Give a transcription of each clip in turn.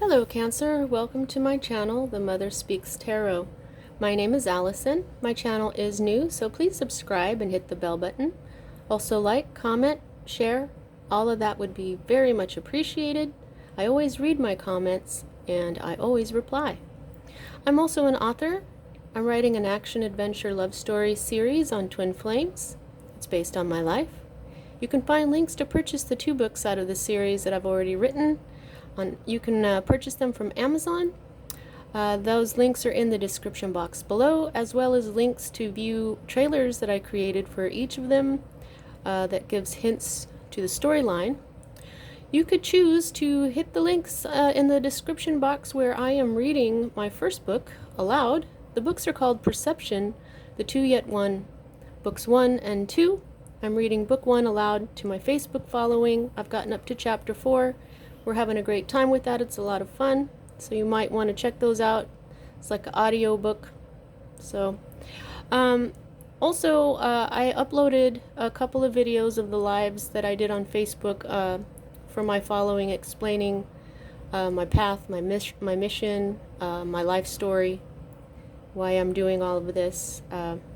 Hello Cancer, welcome to my channel, The Mother Speaks Tarot. My name is Allison. My channel is new, so please subscribe and hit the bell button. Also like, comment, share, all of that would be very much appreciated. I always read my comments and I always reply. I'm also an author. I'm writing an action-adventure love story series on twin flames. It's based on my life. You can find links to purchase the 2 books out of the series that I've already written. You can purchase them from Amazon. Those links are in the description box below, as well as links to view trailers that I created for each of them that gives hints to the storyline. You could choose to hit the links in the description box where I am reading my first book aloud. The books are called Perception, The Two Yet One, Books 1 and 2. I'm reading book 1 aloud to my Facebook following. I've gotten up to chapter 4. We're having a great time with that. It's a lot of fun. So you might want to check those out. It's like an audio book. So, also, I uploaded a couple of videos of the lives that I did on Facebook for my following, explaining my path, my mission, my life story, why I'm doing all of this,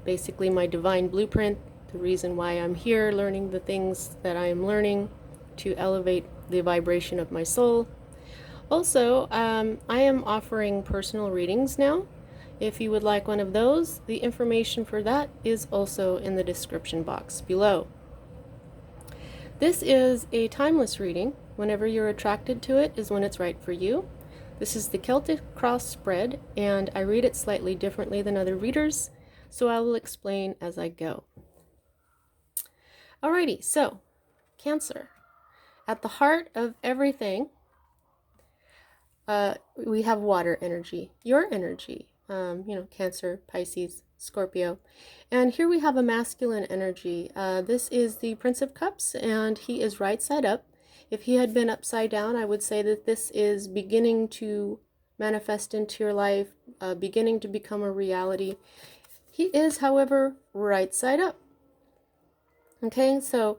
basically my divine blueprint, the reason why I'm here, learning the things that I am learning to elevate the vibration of my soul. Also, I am offering personal readings now. If you would like one of those, the information for that is also in the description box below. This is a timeless reading. Whenever you're attracted to it is when it's right for you. This is the Celtic Cross spread, and I read it slightly differently than other readers, so I will explain as I go. Alrighty, so Cancer. At the heart of everything, we have water energy, your energy, Cancer, Pisces, Scorpio. And here we have a masculine energy. This is the Prince of Cups, and he is right side up. If he had been upside down, I would say that this is beginning to manifest into your life, beginning to become a reality. He is, however, right side up. Okay, so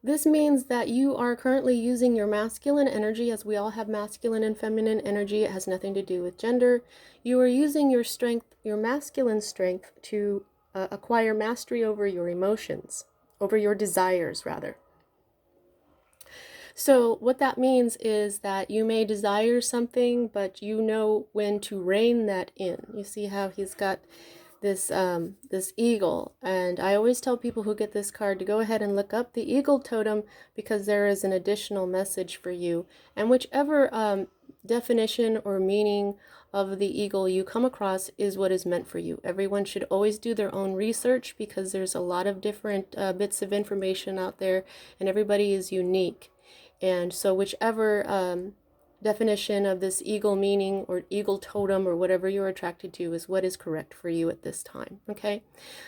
this means that you are currently using your masculine energy, as we all have masculine and feminine energy. It has nothing to do with gender. You are using your strength, your masculine strength, to acquire mastery over your emotions, over your desires, rather. So what that means is that you may desire something, but you know when to rein that in. You see how he's got this this eagle, and I always tell people who get this card to go ahead and look up the eagle totem, because there is an additional message for you, and whichever definition or meaning of the eagle you come across is what is meant for you. Everyone should always do their own research, because there's a lot of different bits of information out there, and everybody is unique. And so whichever definition of this eagle meaning or eagle totem or whatever you're attracted to is what is correct for you at this time. Okay,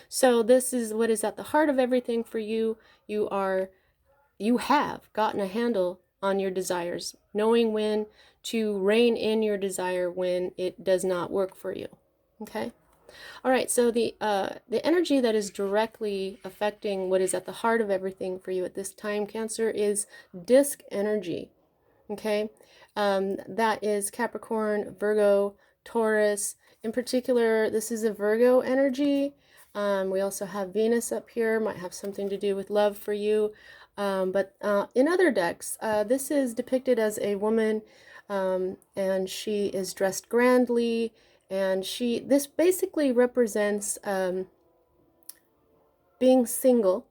so this is what is at the heart of everything for you. You have gotten a handle on your desires, knowing when to rein in your desire when it does not work for you. Okay, all right, so the energy that is directly affecting what is at the heart of everything for you at this time, Cancer, is disc energy. Okay, that is Capricorn, Virgo, Taurus. In particular, this is a Virgo energy. We also have Venus up here, might have something to do with love for you. But in other decks, this is depicted as a woman, and she is dressed grandly, and this basically represents being single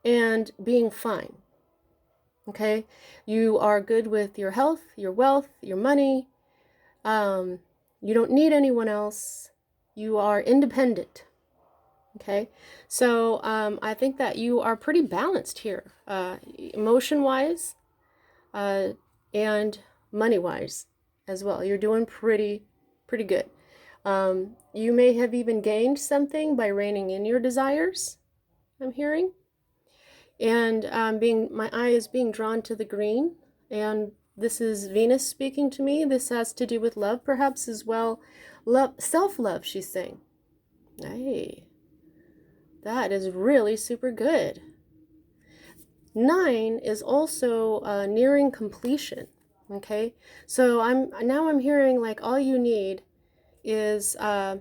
and being fine. Okay, you are good with your health, your wealth, your money. You don't need anyone else. You are independent. Okay, so I think that you are pretty balanced here, emotion-wise and money-wise as well. You're doing pretty good. You may have even gained something by reining in your desires, I'm hearing. And my eye is being drawn to the green, and this is Venus speaking to me. This has to do with love, perhaps, as well. Love, self-love, she's saying. Hey, that is really super good. 9 is also nearing completion. Okay, so I'm hearing like all you need is a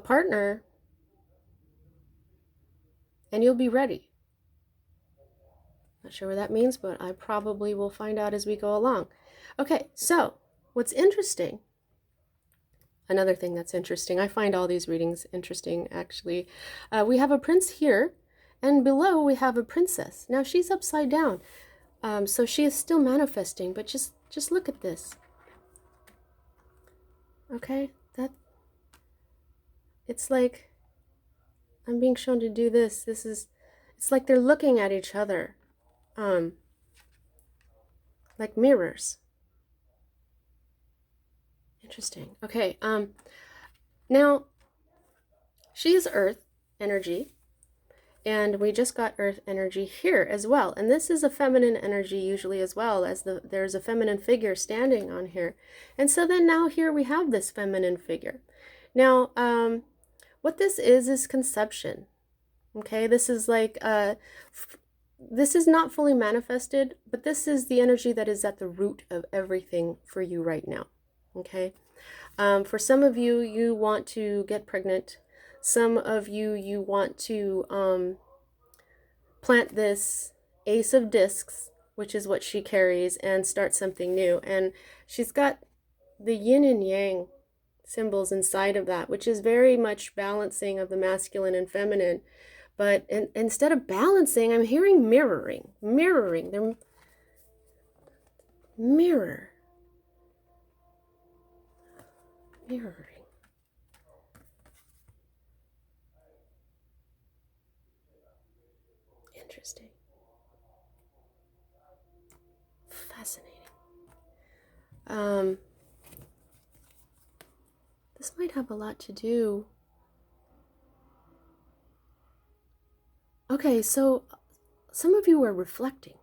partner, and you'll be ready. Not sure what that means, but I probably will find out as we go along. Okay, so what's interesting, another thing that's interesting, I find all these readings interesting actually. We have a prince here, and below we have a princess. Now she's upside down, so she is still manifesting, but just look at this. Okay, that it's like I'm being shown to do this. It's like they're looking at each other, um, like mirrors. Interesting. Okay, now she is earth energy, and we just got earth energy here as well. And this is a feminine energy usually as well, as there's a feminine figure standing on here. And so then now here we have this feminine figure. Now, what this is conception. Okay, this is like, this is not fully manifested, but this is the energy that is at the root of everything for you right now. Okay, for some of you, you want to get pregnant. Some of you, you want to plant this Ace of Discs, which is what she carries, and start something new. And she's got the yin and yang symbols inside of that, which is very much balancing of the masculine and feminine. But instead of balancing, I'm hearing mirroring. Mirroring. They're mirror. Mirroring. Interesting. Fascinating. This might have a lot to do. Okay, so some of you are reflecting.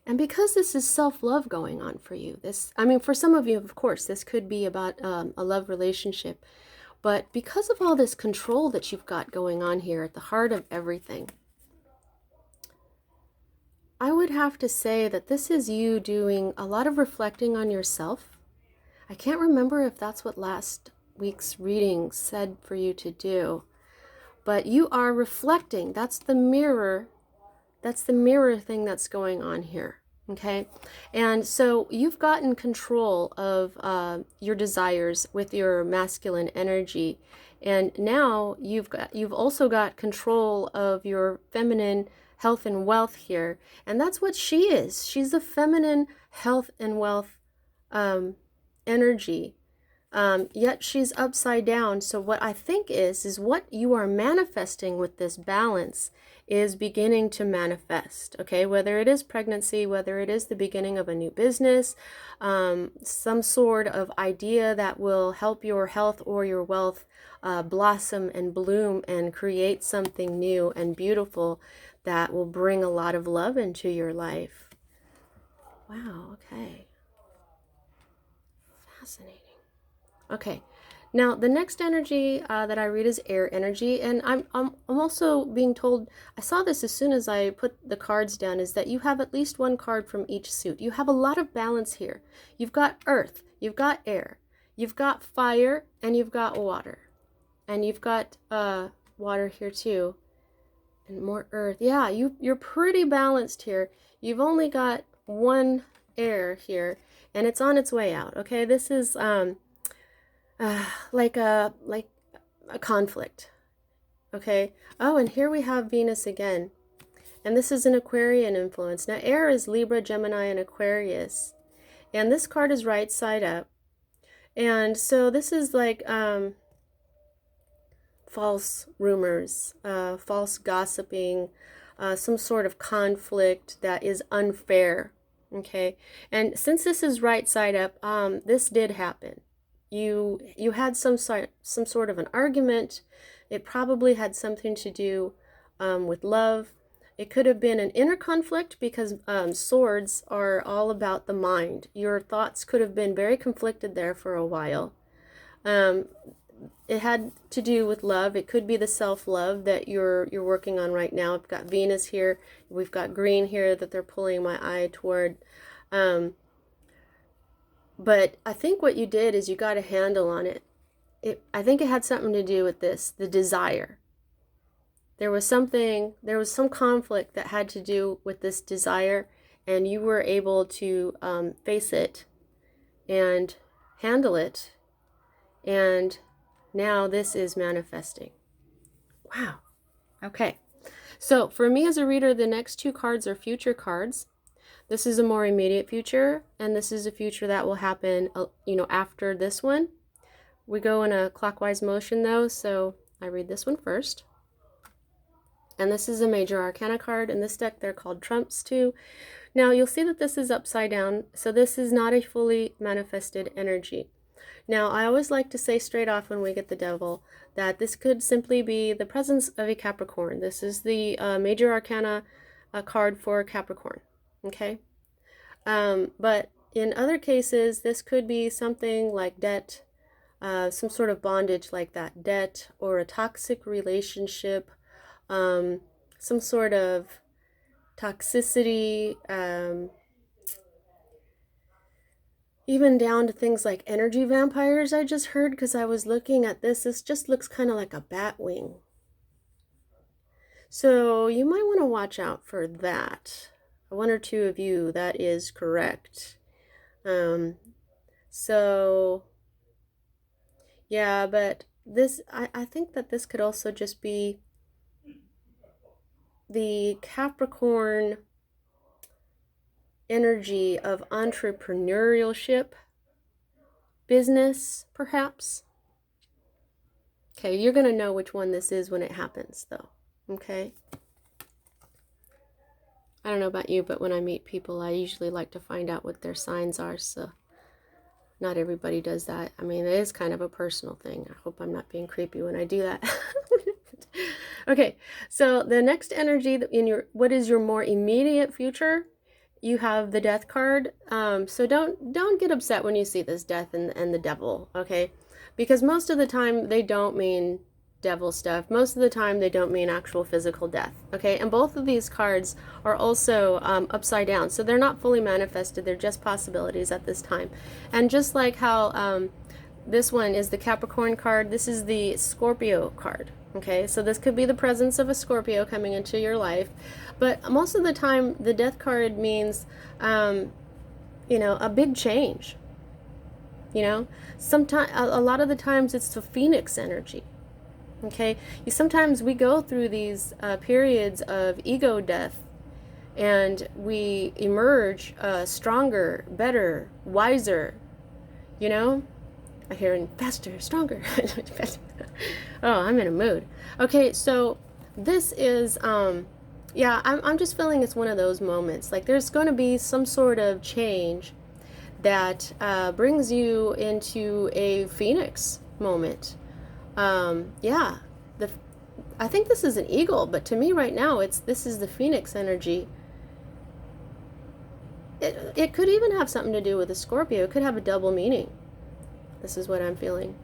And because this is self-love going on for you, I mean, for some of you, of course, this could be about a love relationship. But because of all this control that you've got going on here at the heart of everything, I would have to say that this is you doing a lot of reflecting on yourself. I can't remember if that's what last week's reading said for you to do, but you are reflecting. That's the mirror thing that's going on here. Okay, and so you've gotten control of your desires with your masculine energy, and now you've also got control of your feminine health and wealth here, and that's what she is. She's a feminine health and wealth energy. Yet she's upside down. So what I think is what you are manifesting with this balance is beginning to manifest. Okay, whether it is pregnancy, whether it is the beginning of a new business, some sort of idea that will help your health or your wealth blossom and bloom and create something new and beautiful that will bring a lot of love into your life. Wow, okay. Fascinating. Okay, now the next energy that I read is air energy, and I'm also being told, I saw this as soon as I put the cards down, is that you have at least one card from each suit. You have a lot of balance here. You've got earth, you've got air, you've got fire, and you've got water. And you've got water here too, and more earth. Yeah, you're pretty balanced here. You've only got one air here, and it's on its way out. Okay, this is like a conflict. Okay. Oh, and here we have Venus again, and this is an Aquarian influence. Now, air is Libra, Gemini, and Aquarius, and this card is right side up, and so this is like false rumors, false gossiping, some sort of conflict that is unfair. Okay, and since this is right side up, this did happen. You had some sort of an argument. It probably had something to do with love. It could have been an inner conflict because swords are all about the mind. Your thoughts could have been very conflicted there for a while. it had to do with love. It could be the self-love that you're working on right now. I've got Venus here. We've got green here that they're pulling my eye toward. But I think what you did is you got a handle on it. I think it had something to do with this, the desire. There was some conflict that had to do with this desire, and you were able to face it and handle it, and now this is manifesting. Wow. Okay. So for me as a reader, the next two cards are future cards. This is a more immediate future, and this is a future that will happen, after this one. We go in a clockwise motion though, so I read this one first. And this is a major arcana card. In this deck, they're called trumps too. Now, you'll see that this is upside down, so this is not a fully manifested energy. Now, I always like to say straight off when we get the devil that this could simply be the presence of a Capricorn. This is the major arcana card for Capricorn, okay? But in other cases, this could be something like debt, some sort of bondage like that, debt or a toxic relationship, some sort of toxicity, even down to things like energy vampires I just heard because I was looking at this. This just looks kind of like a bat wing. So you might want to watch out for that. One or two of you, that is correct. So yeah, but this, I think that this could also just be the Capricorn energy of entrepreneurship, business, perhaps. Okay, you're going to know which one this is when it happens, though. Okay? I don't know about you, but when I meet people, I usually like to find out what their signs are, so not everybody does that. I mean, it is kind of a personal thing. I hope I'm not being creepy when I do that. Okay, so the next energy what is your more immediate future? You have the death card. So don't get upset when you see this death and the devil, okay? Because most of the time they don't mean devil stuff. Most of the time they don't mean actual physical death, okay? And both of these cards are also upside down, so they're not fully manifested. They're just possibilities at this time. And just like how this one is the Capricorn card, this is the Scorpio card. Okay, so this could be the presence of a Scorpio coming into your life, but most of the time the death card means, a big change. Sometimes, a lot of the times it's the Phoenix energy. Okay, sometimes we go through these periods of ego death, and we emerge stronger, better, wiser. I hear faster, stronger. Oh, I'm in a mood. Okay, so this is, I'm just feeling it's one of those moments. Like there's going to be some sort of change that brings you into a Phoenix moment. I think this is an eagle, but to me right now, this is the Phoenix energy. It could even have something to do with a Scorpio. It could have a double meaning. This is what I'm feeling.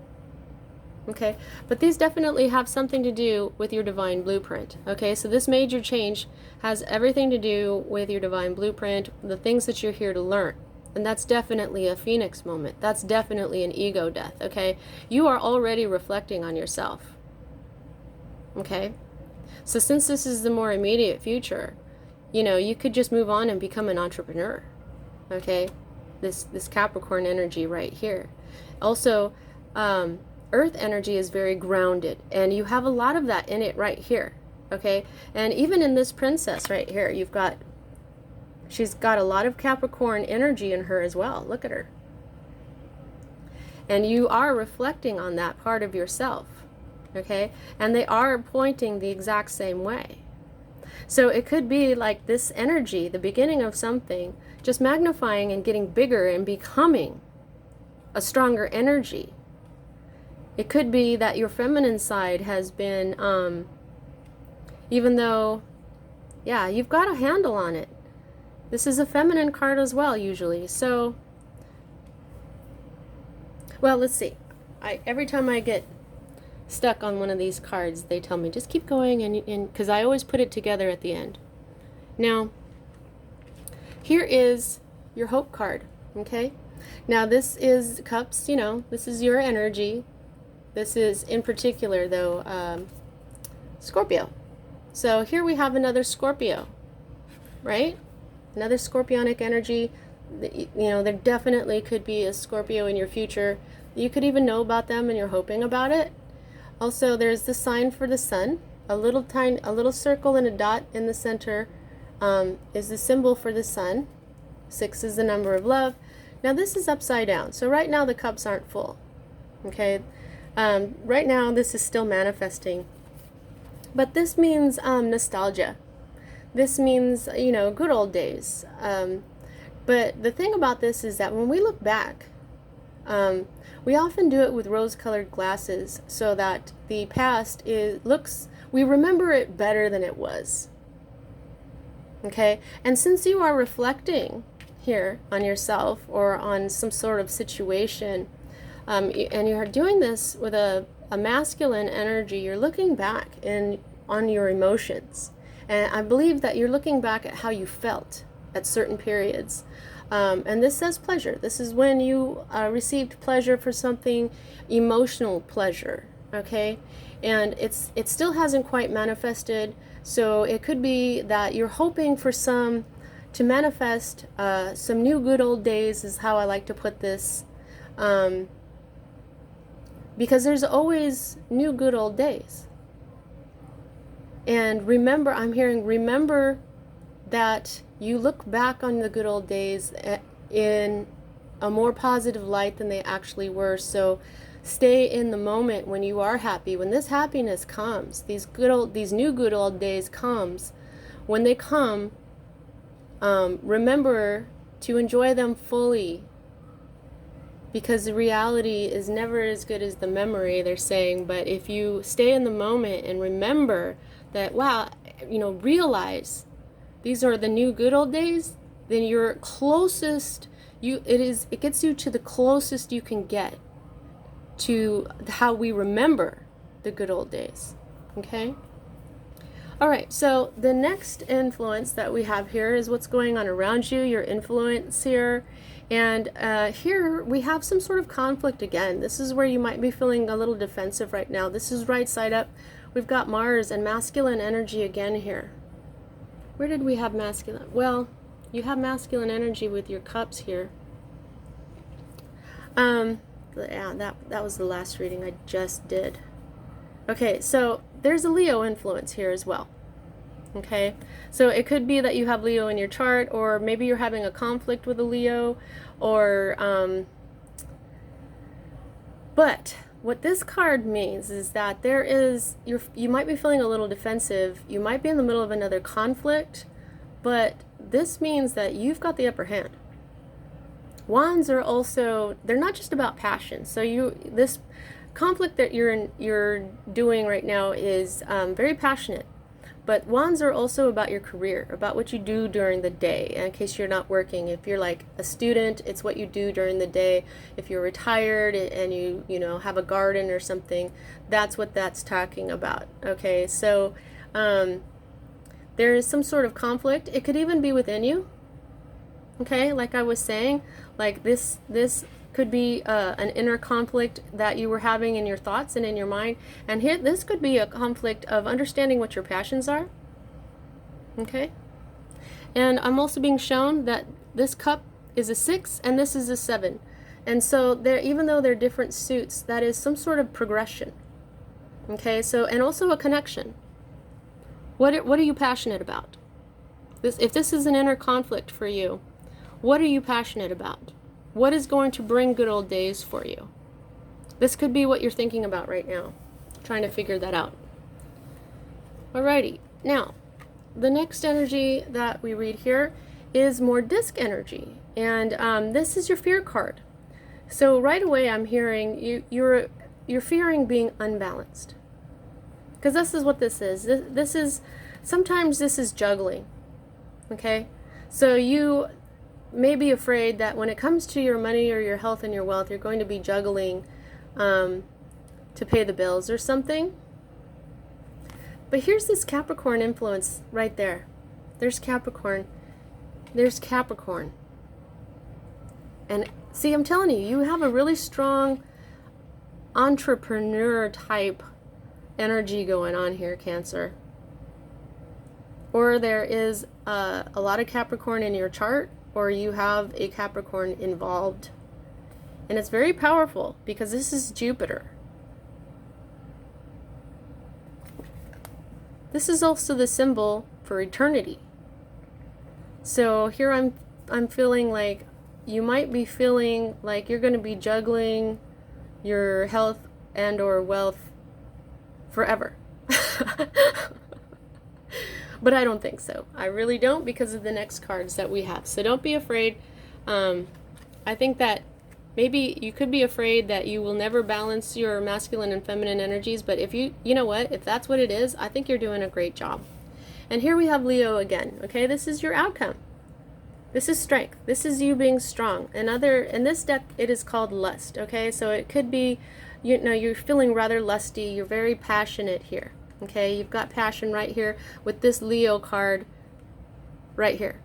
Okay, but these definitely have something to do with your divine blueprint. Okay, so this major change has everything to do with your divine blueprint, the things that you're here to learn. And that's definitely a Phoenix moment. That's definitely an ego death, okay? You are already reflecting on yourself. Okay? So since this is the more immediate future, you could just move on and become an entrepreneur. Okay? This Capricorn energy right here. Also, Earth energy is very grounded, and you have a lot of that in it right here, okay? And even in this princess right here, she's got a lot of Capricorn energy in her as well. Look at her. And you are reflecting on that part of yourself, okay? And they are pointing the exact same way. So it could be like this energy, the beginning of something, just magnifying and getting bigger and becoming a stronger energy. It could be that your feminine side has been, even though, you've got a handle on it. This is a feminine card as well, usually. So, well, let's see. Every time I get stuck on one of these cards, they tell me just keep going, and because I always put it together at the end. Now, here is your hope card, okay? Now this is cups, you know, this is your energy. This is in particular though Scorpio. So here we have another Scorpio, right? Another scorpionic energy. You know, there definitely could be a Scorpio in your future. You could even know about them and you're hoping about it. Also, there's the sign for the sun. A little circle and a dot in the center is the symbol for the sun. 6 is the number of love. Now this is upside down. So right now the cups aren't full. Okay. Right now this is still manifesting. But this means nostalgia. This means, you know, good old days. But the thing about this is that when we look back, we often do it with rose-colored glasses so that the past we remember it better than it was. Okay? And since you are reflecting here on yourself or on some sort of situation, and you're doing this with a masculine energy, you're looking back on your emotions. And I believe that you're looking back at how you felt at certain periods. And this says pleasure. This is when you received pleasure for something, emotional pleasure, okay? And it still hasn't quite manifested, so it could be that you're hoping for to manifest some new good old days, is how I like to put this, because there's always new good old days. And remember, I'm hearing, remember that you look back on the good old days in a more positive light than they actually were. So stay in the moment when you are happy. When this happiness comes, these new good old days comes, when they come, remember to enjoy them fully, because the reality is never as good as the memory, they're saying. But if you stay in the moment and remember that, wow, you know, realize these are the new good old days, then you're closest, it gets you to the closest you can get to how we remember the good old days. Okay? All right, so the next influence that we have here is what's going on around you, your influence here. And here we have some sort of conflict again. This is where you might be feeling a little defensive right now. This is right side up. We've got Mars and masculine energy again here. Where did we have masculine? Well, you have masculine energy with your cups here. Yeah, that was the last reading I just did. Okay, so there's a Leo influence here as well. Okay, so it could be that you have Leo in your chart, or maybe you're having a conflict with a Leo, or but what this card means is that you might be feeling a little defensive, you might be in the middle of another conflict, but this means that you've got the upper hand. Wands are also, they're not just about passion. So this conflict that you're doing right now is very passionate. But wands are also about your career, about what you do during the day. In case you're not working, if you're like a student, it's what you do during the day. If you're retired and you have a garden or something, that's what that's talking about. Okay, so there is some sort of conflict. It could even be within you. Okay, like I was saying, like this could be an inner conflict that you were having in your thoughts and in your mind. And here, this could be a conflict of understanding what your passions are. Okay? And I'm also being shown that this cup is a 6 and this is a 7. And so even though they're different suits, that is some sort of progression. Okay? So, and also a connection. What are you passionate about? If this is an inner conflict for you, what are you passionate about? What is going to bring good old days for you? This could be what you're thinking about right now, trying to figure that out. Alrighty, now, the next energy that we read here is more disc energy, and this is your fear card. So right away I'm hearing you're fearing being unbalanced, because this is what this is. Sometimes this is juggling, okay? So you may be afraid that when it comes to your money or your health and your wealth, you're going to be juggling to pay the bills or something. But here's this Capricorn influence right there. There's Capricorn. There's Capricorn. And see, I'm telling you, you have a really strong entrepreneur type energy going on here, Cancer. Or there is a lot of Capricorn in your chart, or you have a Capricorn involved. And it's very powerful because this is Jupiter. This is also the symbol for eternity. So here I'm feeling like you might be feeling like you're going to be juggling your health and or wealth forever. But I don't think so. I really don't, because of the next cards that we have. So don't be afraid. I think that maybe you could be afraid that you will never balance your masculine and feminine energies, but if you know what, if that's what it is, I think you're doing a great job. And here we have Leo again, okay? This is your outcome. This is strength. This is you being strong. In this deck, it is called lust, okay? So it could be, you know, you're feeling rather lusty. You're very passionate here, okay? You've got passion right here with this Leo card right here,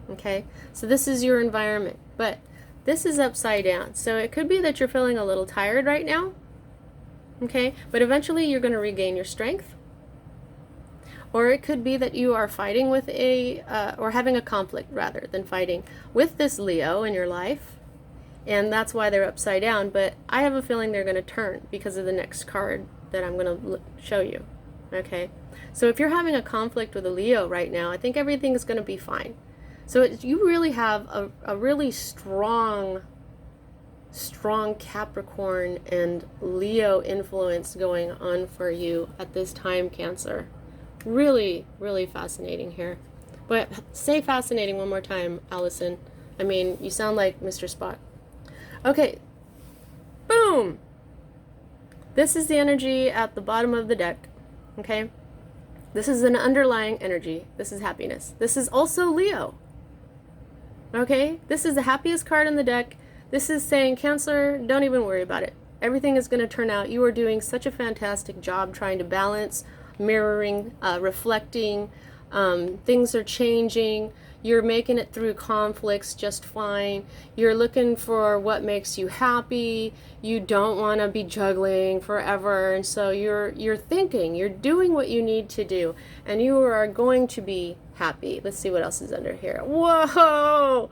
okay? So this is your environment, but this is upside down. So it could be that you're feeling a little tired right now, okay? But eventually you're going to regain your strength. Or it could be that you are fighting with or having a conflict rather than fighting with this Leo in your life. And that's why they're upside down. But I have a feeling they're going to turn because of the next card that I'm going to show you. Okay? So if you're having a conflict with a Leo right now, I think everything is going to be fine. So you really have a really strong Capricorn and Leo influence going on for you at this time, Cancer. Really, really fascinating here. But say fascinating one more time, Allison. I mean, you sound like Mr. Spock. Okay. Boom! This is the energy at the bottom of the deck. Okay? This is an underlying energy. This is happiness. This is also Leo. Okay? This is the happiest card in the deck. This is saying, Cancer, don't even worry about it. Everything is going to turn out. You are doing such a fantastic job trying to balance, mirroring, reflecting. Things are changing. You're making it through conflicts just fine. You're looking for what makes you happy. You don't want to be juggling forever. And so you're thinking, you're doing what you need to do. And you are going to be happy. Let's see what else is under here. Whoa!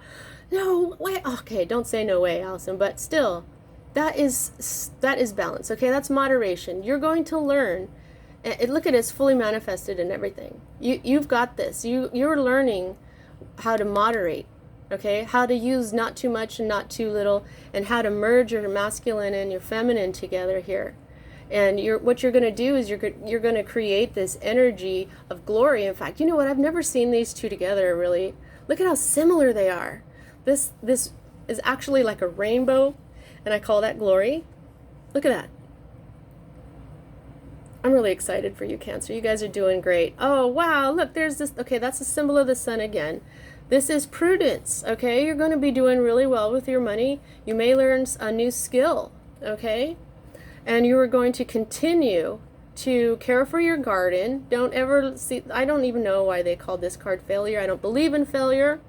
No way. Okay, don't say no way, Allison. But still, that is balance. Okay, that's moderation. You're going to learn. Look at it, it's fully manifested in everything. You've got this. You're learning how to moderate, okay? How to use not too much and not too little, and how to merge your masculine and your feminine together here. And what you're going to do is you're going to create this energy of glory. In fact, you know what? I've never seen these two together, really. Look at how similar they are. This is actually like a rainbow, and I call that glory. Look at that. I'm really excited for you, Cancer. You guys are doing great. Oh, wow. Look, there's this. Okay, that's a symbol of the sun again. This is prudence, okay? You're going to be doing really well with your money. You may learn a new skill, okay? And you are going to continue to care for your garden. Don't ever see, I don't even know why they called this card failure. I don't believe in failure.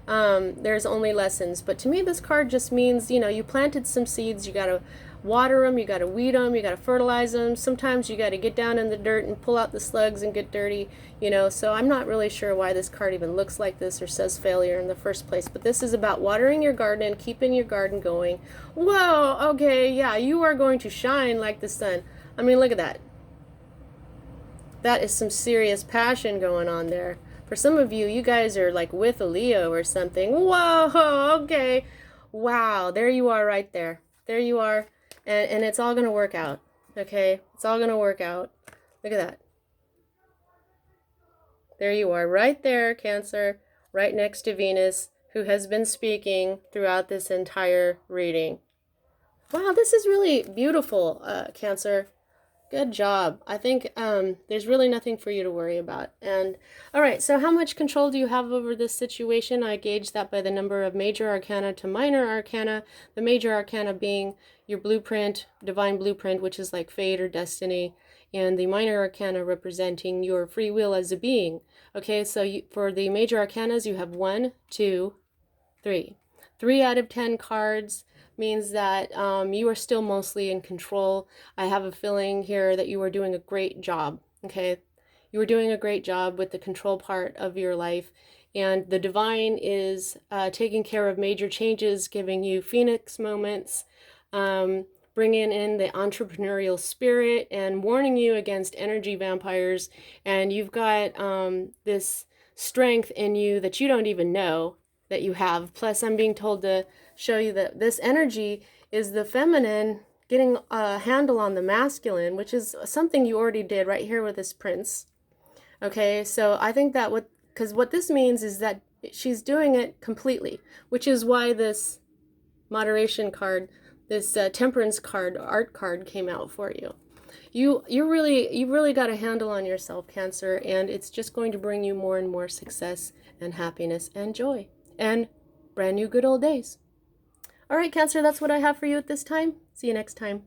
There's only lessons. But to me, this card just means, you know, you planted some seeds. You got to water them, you got to weed them, you got to fertilize them. Sometimes you got to get down in the dirt and pull out the slugs and get dirty, you know. So I'm not really sure why this card even looks like this or says failure in the first place. But this is about watering your garden and keeping your garden going. Whoa, okay, yeah, you are going to shine like the sun. I mean, look at that. That is some serious passion going on there. For some of you, you guys are like with a Leo or something. Whoa, okay. Wow, there you are right there. There you are. And it's all going to work out, okay? It's all going to work out. Look at that. There you are, right there, Cancer, right next to Venus, who has been speaking throughout this entire reading. Wow, this is really beautiful, Cancer. Good job. I think there's really nothing for you to worry about. And all right, so how much control do you have over this situation? I gauge that by the number of major arcana to minor arcana. The major arcana being your blueprint, divine blueprint, which is like fate or destiny, and the minor arcana representing your free will as a being. Okay, so for the major arcanas, you have 1, 2, 3. 3 out of 10 cards means that you are still mostly in control. I have a feeling here that you are doing a great job, okay? You are doing a great job with the control part of your life. And the divine is taking care of major changes, giving you phoenix moments, bringing in the entrepreneurial spirit, and warning you against energy vampires. And you've got this strength in you that you don't even know that you have. Plus, I'm being told to show you that this energy is the feminine getting a handle on the masculine, which is something you already did right here with this prince. Okay, so I think that because what this means is that she's doing it completely, which is why this moderation card, this temperance card, art card came out for you. You've really got a handle on yourself, Cancer, and it's just going to bring you more and more success and happiness and joy and brand new good old days. All right, Cancer, that's what I have for you at this time. See you next time.